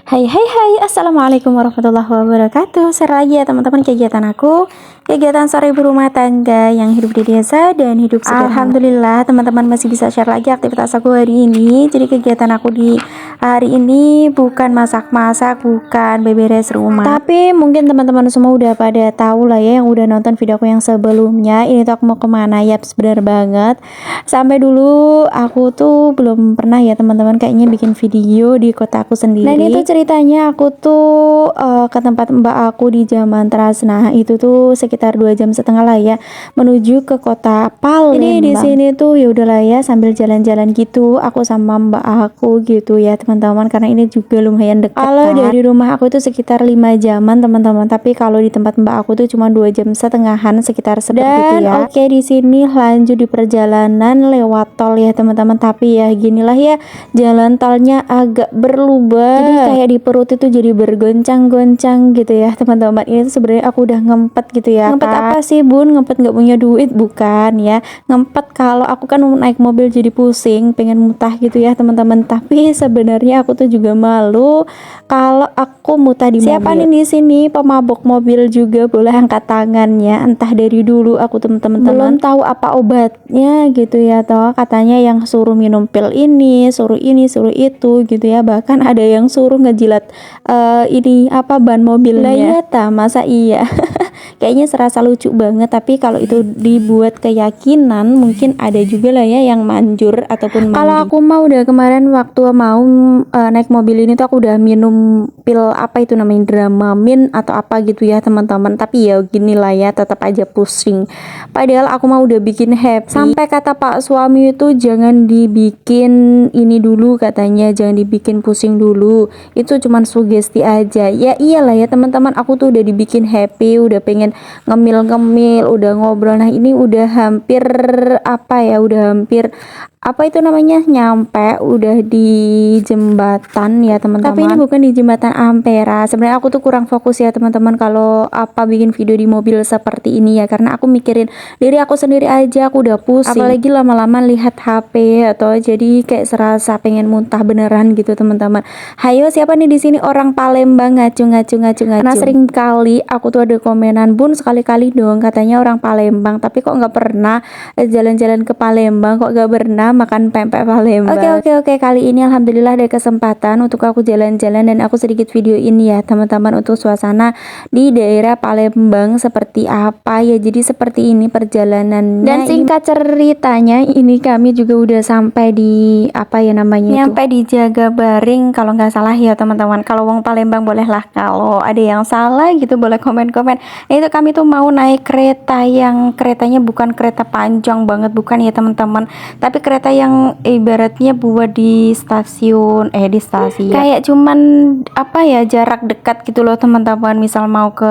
Hai hai hai, assalamualaikum warahmatullahi wabarakatuh. Share lagi ya teman-teman kegiatan aku, kegiatan sore ibu rumah tangga yang hidup di desa dan hidup sederhana. Alhamdulillah teman-teman masih bisa share lagi aktivitas aku hari ini. Jadi kegiatan aku di hari ini bukan masak-masak, bukan beberes rumah, tapi mungkin teman-teman semua udah pada tahu lah ya, yang udah nonton video aku yang sebelumnya. Ini tuh aku mau kemana ya, bener banget. Sampai dulu aku tuh belum pernah ya teman-teman kayaknya bikin video di kota aku sendiri. Nah ini tuh ceritanya aku tuh ke tempat mbak aku di Jamantras. Nah itu tuh sekitar 2,5 jam lah ya menuju ke kota Palembang. Ini di sini tuh ya udahlah ya sambil jalan-jalan gitu aku sama mbak aku gitu ya teman-teman, karena ini juga lumayan dekat. Kalau dari rumah aku tuh sekitar 5 jaman teman-teman, tapi kalau di tempat mbak aku tuh cuma 2,5 jam sekitar seperti itu ya. Oke, di sini lanjut di perjalanan lewat tol ya teman-teman, tapi ya ginilah ya, jalan tolnya agak berlubang, jadi kayak di perut itu jadi bergoncang-goncang gitu ya teman-teman. Ini tuh sebenarnya aku udah ngempet gitu ya. Ngempet apa sih bun? Ngempet nggak punya duit? Bukan ya, ngempet kalau aku kan naik mobil jadi pusing, pengen muntah gitu ya teman-teman. Tapi sebenarnya aku tuh juga malu kalau aku muntah di mobil. Siapa nih di sini pemabok mobil juga boleh angkat tangannya. Entah dari dulu aku teman-teman belum tahu apa obatnya gitu ya, toh katanya yang suruh minum pil ini, suruh itu gitu ya. Bahkan ada yang suruh ngejilat ini apa ban mobilnya. Lah iya ta, masa iya. Kayaknya serasa lucu banget, tapi kalau itu dibuat keyakinan mungkin ada juga lah ya yang manjur ataupun mandi. Kalau aku mau udah kemarin waktu mau naik mobil ini tuh aku udah minum pil apa itu namanya, Dramamin atau apa gitu ya teman-teman, tapi ya gini lah ya tetap aja pusing. Padahal aku mau udah bikin happy, sampai kata pak suami itu jangan dibikin ini dulu, katanya jangan dibikin pusing dulu, itu cuman sugesti aja. Ya iyalah ya teman-teman, aku tuh udah dibikin happy, udah pengen ngemil-ngemil, udah ngobrol. Nah ini udah hampir apa ya, udah hampir apa itu namanya, nyampe udah di jembatan ya teman-teman. Tapi ini bukan di jembatan Ampera. Sebenarnya aku tuh kurang fokus ya teman-teman kalau apa bikin video di mobil seperti ini ya, karena aku mikirin diri aku sendiri aja aku udah pusing, apalagi lama-lama lihat HP atau jadi kayak serasa pengen muntah beneran gitu teman-teman. Hayo siapa nih di sini orang Palembang, ngacu. Karena sering kali aku tuh ada komenan, bun sekali-kali dong katanya orang Palembang, tapi kok nggak pernah jalan-jalan ke Palembang, kok nggak pernah makan pempek Palembang. Oke, kali ini alhamdulillah ada kesempatan untuk aku jalan-jalan dan aku sedikit video ini ya teman-teman untuk suasana di daerah Palembang seperti apa ya. Jadi seperti ini perjalanannya, dan singkat ceritanya ini kami juga udah sampai di apa ya namanya, nyampe di Jagabaring kalau nggak salah ya teman-teman. Kalau wong Palembang bolehlah, kalau ada yang salah gitu boleh komen-komen. Nah, itu kami tuh mau naik kereta yang keretanya bukan kereta panjang banget, bukan ya teman-teman, tapi kereta yang ibaratnya buat di stasiun kayak cuman apa ya, jarak dekat gitu loh teman-teman. Misal mau ke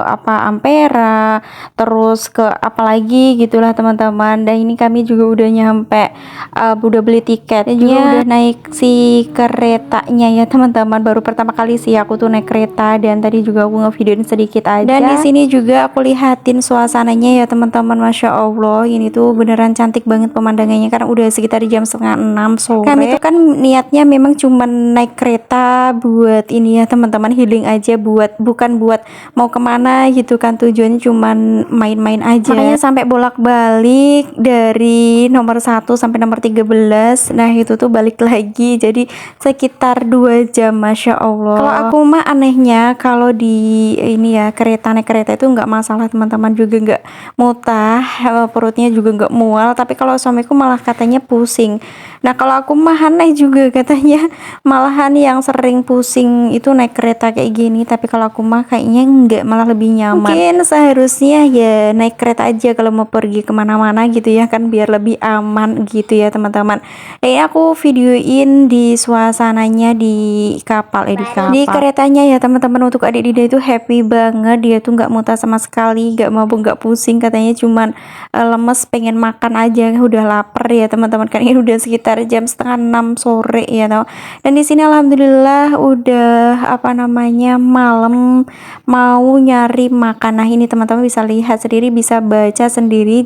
apa Ampera, terus ke apa lagi gitulah teman-teman. Dan ini kami juga udah nyampe, udah beli tiketnya juga, udah naik si keretanya ya teman-teman. Baru pertama kali sih aku tuh naik kereta, dan tadi juga aku ngevideoin sedikit aja. Dan di sini juga aku lihatin suasananya ya teman-teman, masya Allah ini tuh beneran cantik banget pemandangannya, karena udah sekitar jam 5:30 sore. Kami tuh kan niatnya memang cuman naik kereta buat ini ya teman-teman, healing aja, bukan buat mau kemana gitu kan, tujuannya cuman main-main aja. Makanya sampai bolak-balik dari nomor 1 sampai nomor 13. Nah itu tuh balik lagi, jadi sekitar 2 jam masya Allah. Kalau aku mah anehnya kalau di ini ya kereta, naik kereta itu nggak masalah teman-teman, juga nggak muntah, perutnya juga nggak mual. Tapi kalau suamiku malah katanya pusing. Nah kalau aku mah aneh juga, katanya malahan yang sering pusing itu naik kereta kayak gini, tapi kalau aku mah kayaknya nggak, malah lebih nyaman. Mungkin seharusnya ya naik kereta aja kalau mau pergi kemana-mana gitu ya kan, biar lebih aman gitu ya teman-teman. Aku videoin di suasananya di kapal, di keretanya ya teman-teman. Untuk adik Dida itu happy banget, dia tuh nggak muntah sama sekali, nggak mabuk, nggak pusing, katanya cuman lemes pengen makan aja, udah lapar ya teman-teman. Kan ini udah sekitar jam 5:30 sore ya tau. Dan di sini alhamdulillah udah apa namanya malam, mau nyari makan. Nah ini teman-teman bisa lihat sendiri, bisa baca sendiri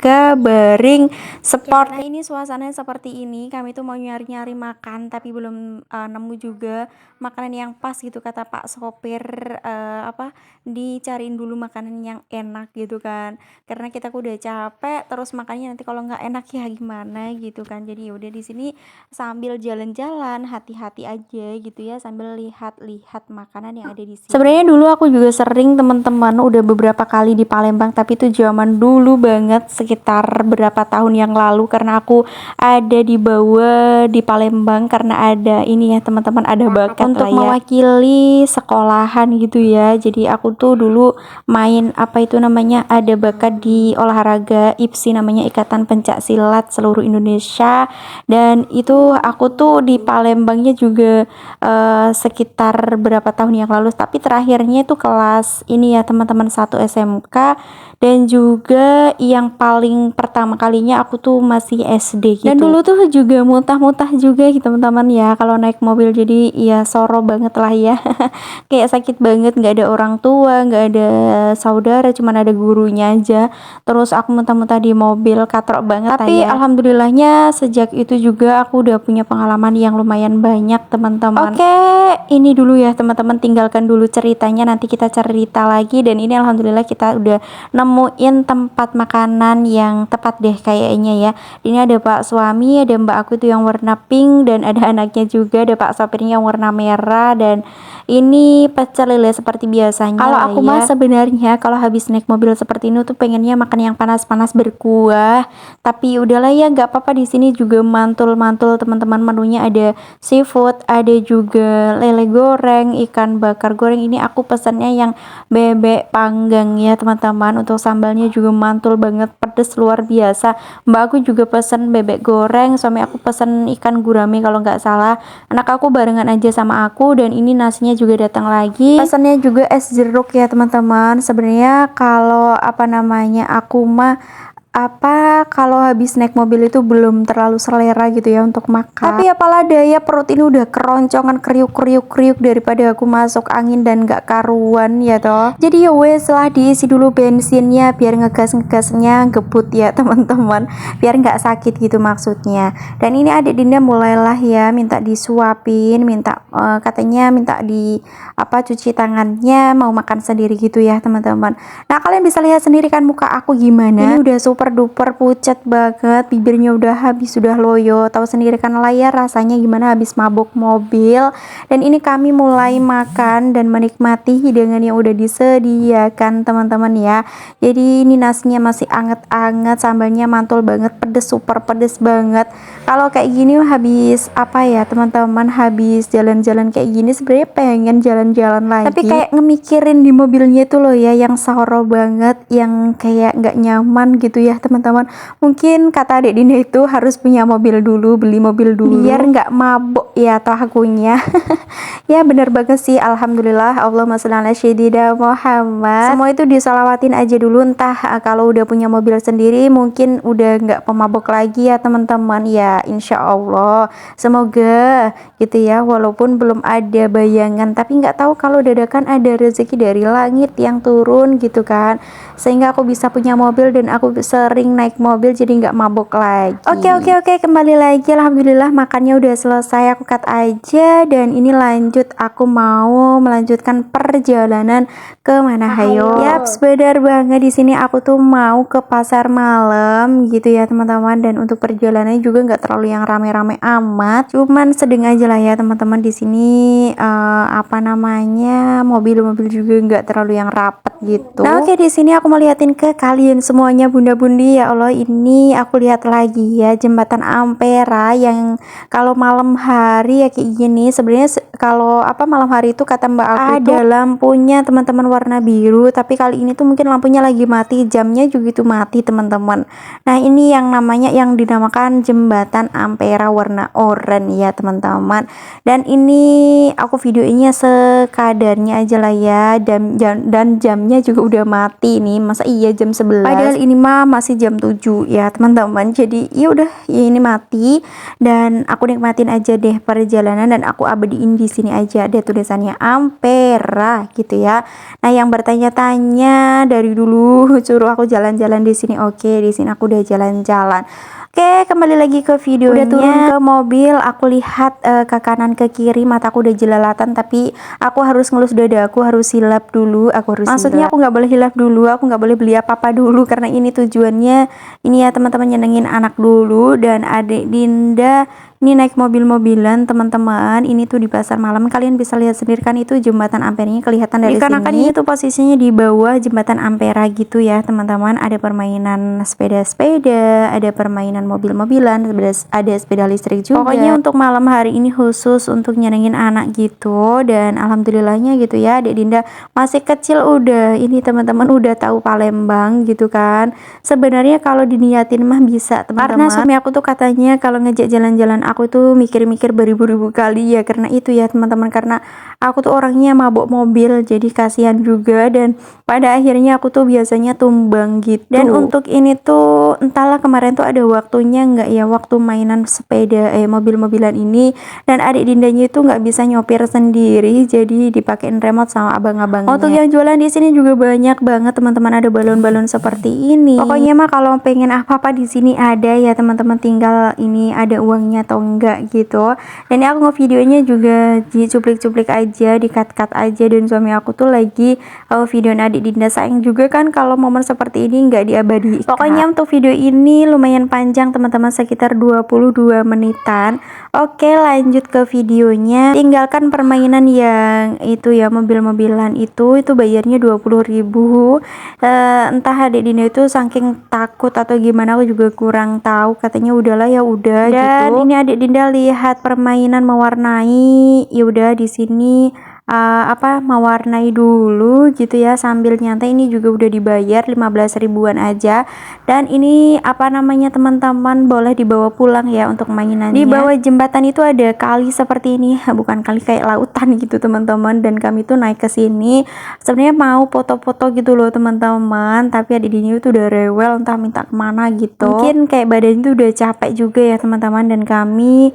juga Bering Sport. Nah ini suasananya seperti ini, kami tuh mau nyari-nyari makan tapi belum nemu juga makanan yang pas gitu, kata Pak sopir dicariin dulu makanan yang enak gitu kan, karena kita udah capek terus makannya nanti kalau nggak enak ya gimana gitu kan. Jadi udah di sini sambil jalan-jalan hati-hati aja gitu ya, sambil lihat-lihat makanan yang ada di sini. Sebenarnya dulu aku juga sering teman-teman udah beberapa kali di Palembang, tapi itu zaman dulu banget sekitar berapa tahun yang lalu, karena aku ada di bawah di Palembang karena ada ini ya teman-teman, ada bakat untuk mewakili sekolahan gitu ya. Jadi aku tuh dulu main apa itu namanya, ada bakat di olahraga IPSI namanya Ikatan Pencak Silat Seluruh Indonesia, dan itu aku tuh di Palembangnya juga sekitar berapa tahun yang lalu, tapi terakhirnya itu kelas ini ya teman-teman 1 SMK, dan juga yang paling pertama kalinya aku tuh masih SD gitu. Dan dulu tuh juga muntah-muntah juga gitu teman-teman ya kalau naik mobil, jadi ya soro banget lah ya. Kayak sakit banget, nggak ada orang tua, nggak ada saudara, cuman ada gurunya aja, terus aku muntah-muntah di mobil, katrok banget. Tapi alhamdulillahnya sejak itu juga aku udah punya pengalaman yang lumayan banyak teman-teman. Oke, ini dulu ya teman-teman, tinggalkan dulu ceritanya, nanti kita cerita lagi. Dan ini alhamdulillah kita udah nemuin tempat makanan yang tepat deh kayaknya ya. Ini ada Pak suami, ada mbak aku itu yang warna pink, dan ada anaknya juga, ada Pak sopirnya yang warna merah, dan ini pecel lele seperti biasanya. Kalau aku mah sebenarnya kalau habis naik mobil seperti ini tuh pengennya makan yang panas-panas berkuah, tapi udahlah ya nggak apa-apa. Di sini juga mantul-mantul teman-teman, menunya ada seafood, ada juga lele goreng, ikan bakar goreng. Ini aku pesannya yang bebek panggang ya teman-teman. Untuk sambalnya juga mantul banget, pedes luar biasa. Mbak aku juga pesan bebek goreng, suami aku pesan ikan gurame kalau nggak salah. Anak aku barengan aja sama aku, dan ini nasinya juga datang lagi. Pesannya juga es jeruk ya teman-teman. Sebenarnya kalau apa namanya, aku mah kalau habis naik mobil itu belum terlalu selera gitu ya untuk makan. Tapi apalah daya, perut ini udah keroncongan, kriuk daripada aku masuk angin dan gak karuan ya toh. Jadi ya wes lah, diisi dulu bensinnya biar ngegasnya ngebut ya teman-teman, biar nggak sakit gitu maksudnya. Dan ini adik Dinda mulailah ya minta disuapin, minta katanya minta di cuci tangannya, mau makan sendiri gitu ya teman-teman. Nah kalian bisa lihat sendiri kan muka aku gimana, ini udah super duper pucat banget, bibirnya udah habis, sudah loyo, tahu sendiri kan lah ya rasanya gimana habis mabuk mobil. Dan ini kami mulai makan dan menikmati hidangan yang udah disediakan teman-teman ya. Jadi ini nasinya masih anget-anget, sambalnya mantul banget, pedes, super pedes banget. Kalau kayak gini habis teman-teman, habis jalan-jalan kayak gini sebenarnya pengen jalan-jalan lagi, tapi kayak ngemikirin di mobilnya itu loh ya, yang sahoro banget, yang kayak nggak nyaman gitu ya teman-teman. Mungkin kata adik Dinda itu harus punya mobil dulu, beli mobil dulu biar nggak mabuk ya toh akunya. Ya bener banget sih, alhamdulillah. Allahumma sholli ala sayyidina Muhammad. Semua itu disolawatin aja dulu, entah kalau udah punya mobil sendiri mungkin udah nggak pemabuk lagi ya teman-teman ya, insya Allah semoga gitu ya. Walaupun belum ada bayangan, tapi nggak tahu kalau dadakan ada rezeki dari langit yang turun gitu kan, sehingga aku bisa punya mobil dan aku sering naik mobil jadi nggak mabuk lagi. Oke, kembali lagi. Alhamdulillah makannya udah selesai, aku cut aja. Dan ini lanjut, aku mau melanjutkan perjalanan ke mana hayo. Yaps, benar banget, di sini aku tuh mau ke pasar malam gitu ya teman-teman. Dan untuk perjalanannya juga nggak terlalu yang rame-rame amat, cuman sedang aja lah ya teman-teman. Di sini mobil-mobil juga nggak terlalu yang rapet gitu. Nah oke, di sini aku mau liatin ke kalian semuanya bunda-bundi. Ya Allah, ini aku lihat lagi ya jembatan Ampera yang kalau malam hari ya kayak gini. Sebenarnya kalau malam hari itu kata mbak aku ada lampunya teman-teman warna biru, tapi kali ini tuh mungkin lampunya lagi mati, jamnya juga itu mati teman-teman. Nah ini yang dinamakan jembatan Ampera warna oranye ya teman-teman. Dan ini aku videonya sekadarnya aja lah ya, dan jamnya juga udah mati nih, masa iya jam 11, padahal ini mah masih jam 7 ya teman-teman. Jadi ya udah ya ini mati, dan aku nikmatin aja deh perjalanan, dan aku abadiin di sini aja ada tulisannya Ampera gitu ya. Nah, yang bertanya-tanya dari dulu suruh aku jalan-jalan di sini. Oke, di sini aku udah jalan-jalan. Oke, kembali lagi ke videonya. Udah turun ke mobil, aku lihat ke kanan ke kiri, mataku udah jelalatan, tapi aku harus ngelus dada, aku harus hilap dulu, maksudnya aku nggak boleh hilap dulu, aku nggak boleh beli apa-apa dulu, karena ini tujuannya ini ya teman-teman, nyenengin anak dulu dan adik Dinda. Ini naik mobil-mobilan teman-teman, ini tuh di pasar malam, kalian bisa lihat sendiri kan itu jembatan Amperanya kelihatan dari sini. Karena kan ini tuh posisinya di bawah jembatan Ampera gitu ya teman-teman, ada permainan sepeda-sepeda, ada permainan mobil-mobilan, ada sepeda listrik juga. Pokoknya untuk malam hari ini khusus untuk nyenengin anak gitu, dan alhamdulillahnya gitu ya, adik Dinda masih kecil udah ini teman-teman, udah tahu Palembang gitu kan. Sebenarnya kalau diniatin mah bisa teman-teman, karena suami aku tuh katanya kalau ngejak jalan-jalan aku tuh mikir-mikir beribu-ribu kali ya, karena itu ya teman-teman, karena aku tuh orangnya mabuk mobil, jadi kasihan juga, dan pada akhirnya aku tuh biasanya tumbang gitu. Dan untuk ini tuh entahlah kemarin tuh ada waktunya nggak ya, waktu mainan sepeda mobil-mobilan ini, dan adik Dindanya itu nggak bisa nyopir sendiri, jadi dipakein remote sama abang-abangnya. Untuk yang jualan di sini juga banyak banget teman-teman, ada balon-balon seperti ini. Pokoknya mah kalau pengen apa-apa di sini ada ya teman-teman, tinggal ini ada uangnya atau enggak gitu. Dan ini aku ngevideonya juga dicuplik-cuplik aja, di-cut-cut aja, dan suami aku tuh lagi video adik Dinda, sayang juga kan kalau momen seperti ini nggak diabadikan. Pokoknya untuk video ini lumayan panjang teman-teman, sekitar 22 menitan. Oke, lanjut ke videonya. Tinggalkan permainan yang itu ya, mobil-mobilan itu bayarnya 20.000. Entah adik Dinda itu saking takut atau gimana, aku juga kurang tahu, katanya udahlah ya udah gitu. Dan ini adik Dinda lihat permainan mewarnai, ya udah di sini mewarnai dulu gitu ya sambil nyantai. Ini juga udah dibayar 15 ribuan aja, dan ini teman-teman boleh dibawa pulang ya untuk mainannya. Di bawah jembatan itu ada kali seperti ini, bukan kali, kayak lautan gitu teman-teman, dan kami tuh naik ke sini sebenarnya mau foto-foto gitu loh teman-teman, tapi adik Dini itu udah rewel entah minta kemana gitu, mungkin kayak badan itu udah capek juga ya teman-teman, dan kami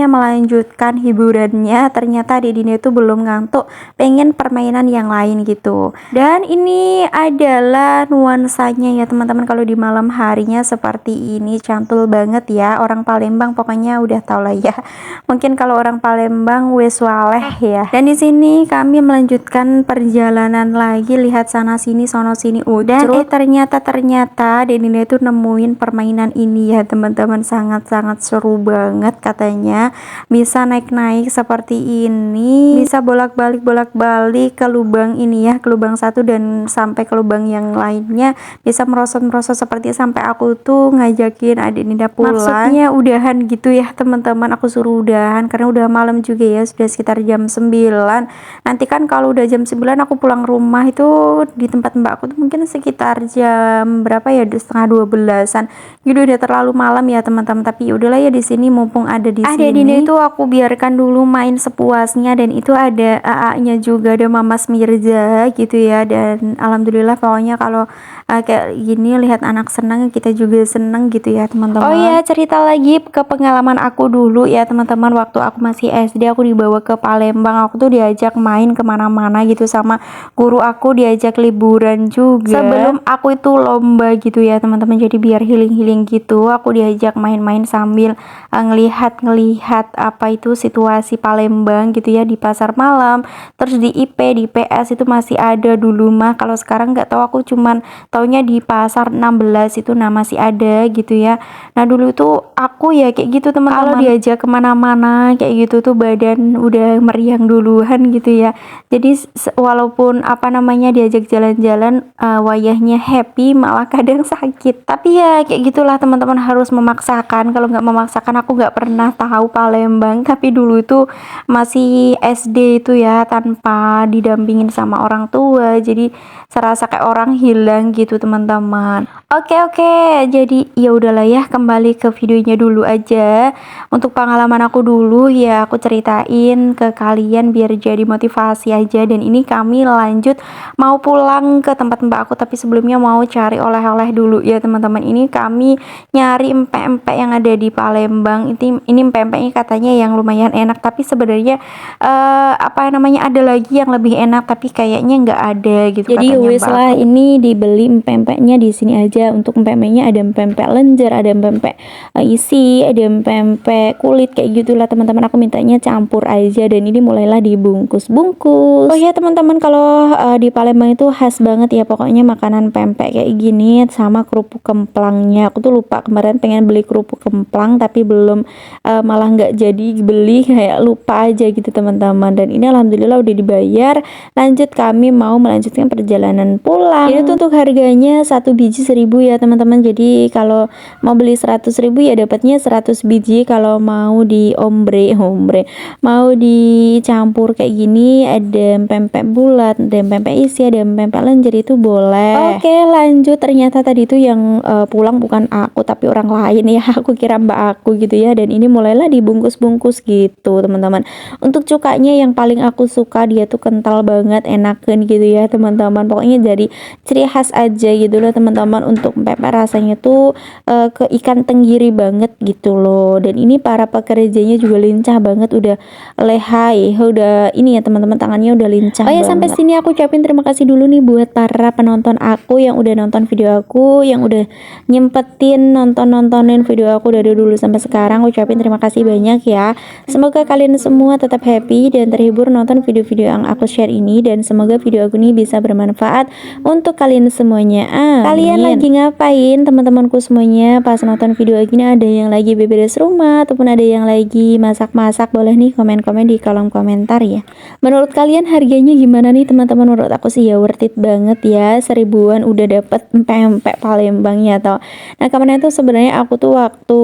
melanjutkan hiburannya. Ternyata adik Dini itu belum ngantuk, pengen permainan yang lain gitu. Dan ini adalah nuansanya ya teman-teman, kalau di malam harinya seperti ini, cantul banget ya. Orang Palembang pokoknya udah tau lah ya, mungkin kalau orang Palembang wes waleh ya. Dan di sini kami melanjutkan perjalanan lagi, lihat sana sini sono sini udah. Ternyata adik Dini itu nemuin permainan ini ya teman-teman, sangat-sangat seru banget katanya. Bisa naik-naik seperti ini, bisa bolak-balik ke lubang ini ya, ke lubang satu dan sampai ke lubang yang lainnya, bisa merosot-merosot seperti sampai aku tuh ngajakin adik Dinda pulang. Maksudnya udahan gitu ya teman-teman, aku suruh udahan karena udah malam juga ya, sudah sekitar jam 9. Nanti kan kalau udah jam 9 aku pulang rumah itu di tempat mbak aku tuh mungkin sekitar jam berapa ya, setengah 12-an gitu, udah terlalu malam ya teman-teman. Tapi udahlah ya, di sini mumpung ada di sini. Dini itu aku biarkan dulu main sepuasnya, dan itu ada AA-nya juga, ada Mamas Mirza gitu ya. Dan alhamdulillah pokoknya kalau kayak gini lihat anak senang, kita juga seneng gitu ya teman-teman. Oh ya, cerita lagi ke pengalaman aku dulu ya teman-teman, waktu aku masih SD aku dibawa ke Palembang, aku tuh diajak main kemana-mana gitu sama guru aku, diajak liburan juga sebelum aku itu lomba gitu ya teman-teman. Jadi biar healing gitu, aku diajak main-main sambil ngelihat apa itu situasi Palembang gitu ya, di pasar malam, terus di IP, di PS itu masih ada dulu mah. Kalau sekarang nggak tahu, aku cuman taunya di pasar 16 itu masih ada gitu ya. Nah dulu tuh aku ya kayak gitu teman-teman, kalau diajak kemana-mana kayak gitu tuh badan udah meriang duluan gitu ya. Jadi walaupun diajak jalan-jalan wayahnya happy, malah kadang sakit. Tapi ya kayak gitulah teman-teman, harus memaksakan. Kalau nggak memaksakan aku nggak pernah tahu Palembang. Tapi dulu itu masih SD itu ya, tanpa didampingin sama orang tua, jadi serasa kayak orang hilang gitu teman-teman. Oke, jadi ya udahlah ya, kembali ke videonya dulu aja. Untuk pengalaman aku dulu ya aku ceritain ke kalian biar jadi motivasi aja. Dan ini kami lanjut mau pulang ke tempat mbak aku, tapi sebelumnya mau cari oleh-oleh dulu ya teman-teman. Ini kami nyari empek-empek yang ada di Palembang. Ini empek-empeknya katanya yang lumayan enak, tapi sebenarnya apa namanya, ada lagi yang lebih enak tapi kayaknya nggak ada gitu. Jadi wes lah, ini dibeli empek-empeknya di sini aja. Untuk empek-empeknya ada empek lenjer, ada empek isi, ada empek kulit kayak gitulah teman-teman. Aku mintanya campur aja dan ini mulailah dibungkus-bungkus. Oh ya teman-teman, kalau di Palembang itu khas banget ya pokoknya makanan pempek kayak gini sama kerupuk kemplangnya. Aku tuh lupa kemarin pengen beli kerupuk kemplang tapi belum, malah nggak jadi beli, kayak lupa aja gitu teman-teman. Dan ini alhamdulillah udah dibayar. Lanjut, kami mau melanjutkan perjalanan pulang. Ini tuh untuk harganya satu biji 1000 ya teman-teman. Jadi kalau mau beli 100.000 ya dapatnya 100 biji. Kalau mau di ombre mau dicampur kayak gini, ada pempek bulat, ada pempek isi, ada pempek lenjer, itu boleh. Oke, lanjut. Ternyata tadi itu yang pulang bukan aku tapi orang lain ya. Aku kira mbak aku gitu ya. Dan ini mulailah dibungkus-bungkus gitu teman-teman. Untuk cukanya yang paling aku suka, dia tuh kental banget, enakan gitu ya teman-teman. Pokoknya jadi ciri khas aja gitu loh teman-teman. Untuk pempek rasanya tuh ke ikan tenggiri banget gitu loh. Dan ini para pekerjanya juga lincah banget, udah lehai, udah ini ya teman-teman, tangannya udah lincah. Oh ya, sampai sini aku ucapin terima kasih dulu nih buat para penonton aku yang udah nonton video aku, yang udah nyempetin nontonin video aku dari dulu sampai sekarang. Ucapin terima kasih banyak ya. Semoga kalian semua tetap happy dan terhibur nonton video-video yang aku share ini, dan semoga video aku ini bisa bermanfaat untuk kalian semuanya. Kalian lagi ngapain teman-temanku semuanya pas nonton video ini? Ada yang lagi beberes rumah ataupun ada yang lagi masak-masak? Boleh nih komen-komen di kolom komentar ya. Menurut kalian harganya gimana nih teman-teman? Menurut aku sih ya worth it banget ya, 1000-an udah dapet empek-empek Palembang ya toh. Nah kemarin itu sebenarnya aku tuh waktu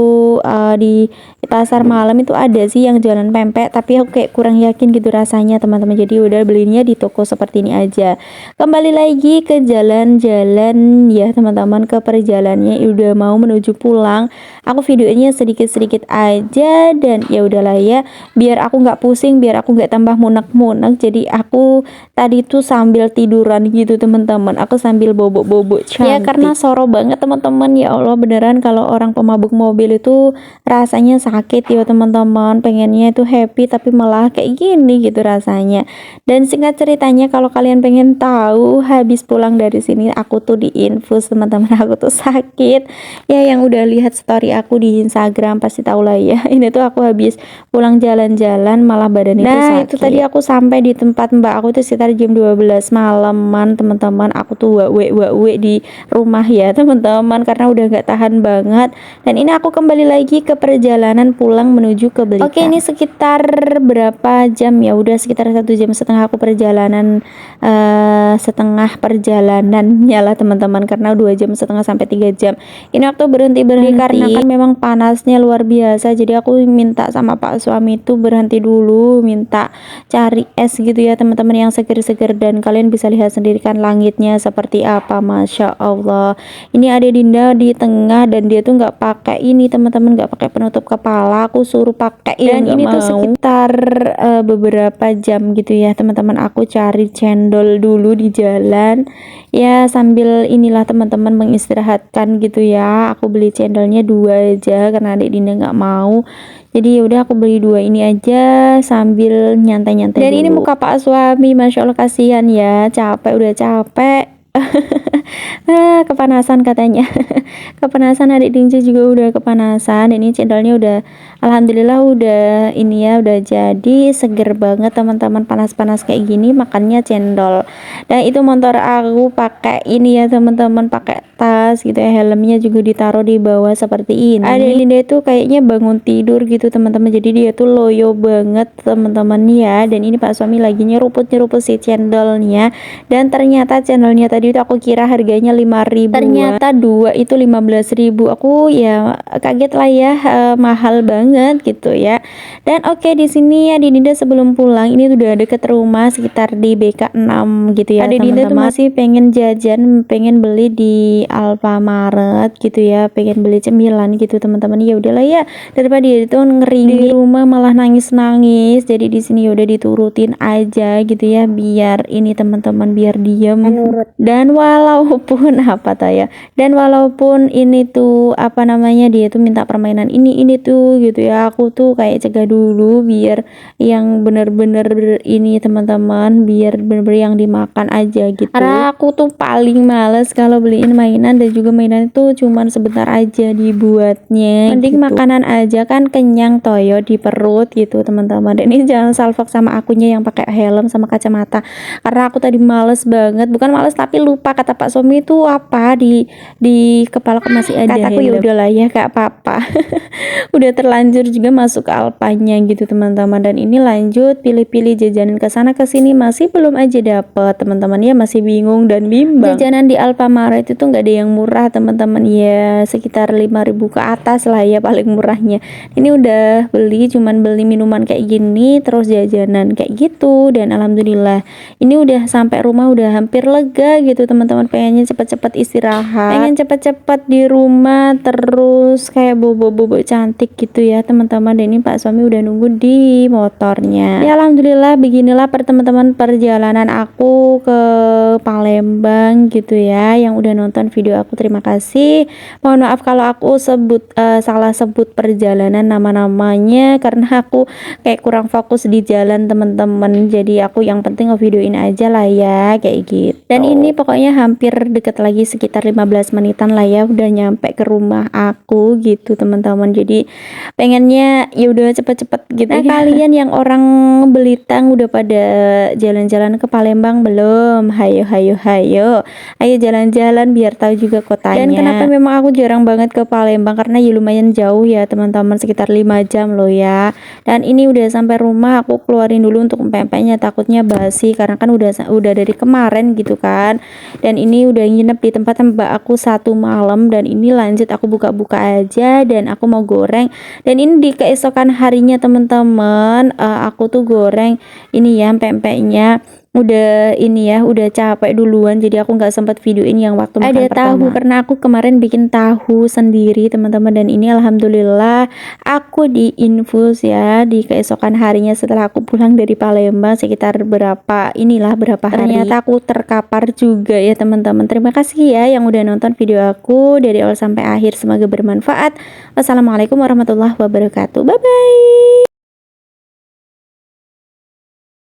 di pasar malam itu ada sih yang jualan pempek, tapi aku kayak kurang yakin gitu rasanya teman-teman. Jadi udah belinya di toko seperti ini aja. Kembali lagi ke jalan-jalan ya teman-teman, ke perjalanannya udah mau menuju pulang. Aku videonya sedikit-sedikit aja dan ya udahlah ya, biar aku nggak pusing, biar aku nggak tambah munek-munek. Jadi aku tadi tuh sambil tiduran gitu teman-teman, aku sambil bobok-bobok cantik. Ya karena soro banget teman-teman, ya Allah beneran kalau orang pemabuk mobil itu rasanya sakit ya teman-teman. Pengennya itu happy tapi malah kayak gini gitu rasanya. Dan singkat ceritanya, kalau kalian pengen tahu, habis pulang dari sini aku tuh diinfus teman-teman. Aku tuh sakit ya, yang udah lihat story aku di Instagram pasti tahu lah ya. Ini tuh aku habis pulang jalan-jalan malah badan itu sakit. Nah itu tadi aku sampai di tempat mbak aku tuh sekitar jam 12 malaman teman-teman. Aku tuh wawe di rumah ya teman-teman, karena udah nggak tahan banget. Dan ini aku kembali lagi ke perjalanan pulang menuju ke Blitar. Oke, ini sekitar berapa jam ya? Udah sekitar 1,5 jam aku perjalanan, setengah perjalanannya lah teman-teman, karena 2,5 jam sampai 3 jam. Ini waktu berhenti karena kan memang panasnya luar biasa. Jadi aku minta sama pak suami itu berhenti dulu, minta cari es gitu ya teman-teman yang seger-seger. Dan kalian bisa lihat sendiri kan langitnya seperti apa, masya Allah. Ini ada Dinda di tengah dan dia tuh nggak pakai ini teman-teman, nggak pakai penutup kepala. Aku suruh pakai ya, dan ini tuh sekitar beberapa jam gitu ya teman-teman. Aku cari cendol dulu di jalan ya, sambil inilah teman-teman mengistirahatkan gitu ya. Aku beli cendolnya 2 aja karena adik Dinda nggak mau. Jadi yaudah aku beli 2 ini aja sambil nyantai-nyantai. Dan dulu. Ini muka pak suami, masya Allah kasihan ya, capek, udah capek. Kepanasan katanya. Kepanasan, adik Dinja juga udah kepanasan. Dan ini cendolnya udah alhamdulillah udah ini ya, udah jadi seger banget teman-teman. Panas-panas kayak gini makannya cendol. Dan itu motor aku pakai ini ya teman-teman, pakai tas gitu ya, helmnya juga ditaruh di bawah seperti ini. Adik Dinda itu kayaknya bangun tidur gitu teman-teman, jadi dia tuh loyo banget teman-teman ya. Dan ini pak suami lagi nyeruput si cendolnya, dan ternyata cendolnya tadi itu aku kira harganya 5.000, ternyata 2 itu 15.000. Aku ya kaget lah ya, mahal banget gitu ya. Dan oke, di sini ya Dinda sebelum pulang ini udah deket rumah, sekitar di BK6 gitu ya teman-teman. Dinda tuh masih pengen jajan, pengen beli di Alfamaret gitu ya, pengen beli cemilan gitu teman-teman. Ya udahlah ya, daripada dia itu ngering di rumah malah nangis-nangis, jadi di sini udah diturutin aja gitu ya, biar ini teman-teman, biar diem. Dan walaupun apa tah ya, dan walaupun ini tuh apa namanya, dia tuh minta permainan ini tuh gitu ya, aku tuh kayak cegah dulu biar yang bener-bener ini teman-teman, biar bener-bener yang dimakan aja gitu. Karena aku tuh paling males kalau beliin mainan, dan juga mainan itu cuman sebentar aja dibuatnya, mending gitu. Makanan aja kan kenyang toyo di perut gitu teman-teman. Dan ini jangan salfok sama akunya yang pakai helm sama kacamata, karena aku tadi males banget, bukan males tapi lupa, kata Pak Suami itu apa di kepala aku masih ada. Kataku ya udahlah ya, gak apa-apa. Udah terlanjur juga masuk ke Alpanya gitu teman-teman. Dan ini lanjut pilih-pilih jajanan ke sana ke sini, masih belum aja dapet teman-teman ya, masih bingung dan bimbang. Jajanan di Alfamaret itu nggak ada yang murah teman-teman ya, sekitar 5.000 ke atas lah ya paling murahnya. Ini udah beli, cuman beli minuman kayak gini terus jajanan kayak gitu, dan alhamdulillah ini udah sampai rumah udah hampir lega gitu teman-teman. Pengennya cepet-cepet istirahat, pengen cepet-cepet di rumah terus kayak bobo-bobo cantik gitu ya teman-teman. Dan ini Pak Suami udah nunggu di motornya. Ya alhamdulillah, beginilah teman-teman perjalanan aku ke Palembang gitu ya. Yang udah nonton video aku, terima kasih. Mohon maaf kalau aku salah sebut perjalanan nama-namanya, karena aku kayak kurang fokus di jalan teman-teman. Jadi aku yang penting ngevideoin aja lah ya kayak gitu. Dan ini pokoknya hampir deket lagi, sekitar 15 menitan lah ya udah nyampe ke rumah aku gitu teman-teman. Jadi pengennya ya udah cepet-cepet gitu. Nah, kalian yang orang Belitang udah pada jalan-jalan ke Palembang belum? Hayo jalan-jalan biar tahu juga kotanya. Dan kenapa memang aku jarang banget ke Palembang, karena ya lumayan jauh ya teman-teman, sekitar 5 jam loh ya. Dan ini udah sampai rumah, aku keluarin dulu untuk pempeknya, takutnya basi karena kan udah dari kemarin gitu kan. Dan ini udah nginep di tempat mbak aku 1 malam, dan ini lanjut aku buka-buka aja dan aku mau goreng. Dan ini di keesokan harinya teman-teman, aku tuh goreng ini ya pempeknya. Udah ini ya, udah capek duluan, jadi aku nggak sempat videoin yang waktu makan pertama. Tahu, karena aku kemarin bikin tahu sendiri teman-teman. Dan ini alhamdulillah aku diinfus ya di keesokan harinya setelah aku pulang dari Palembang, sekitar berapa hari. Ternyata aku terkapar juga ya teman-teman. Terima kasih ya yang udah nonton video aku dari awal sampai akhir, semoga bermanfaat. Wassalamualaikum warahmatullahi wabarakatuh. Bye bye.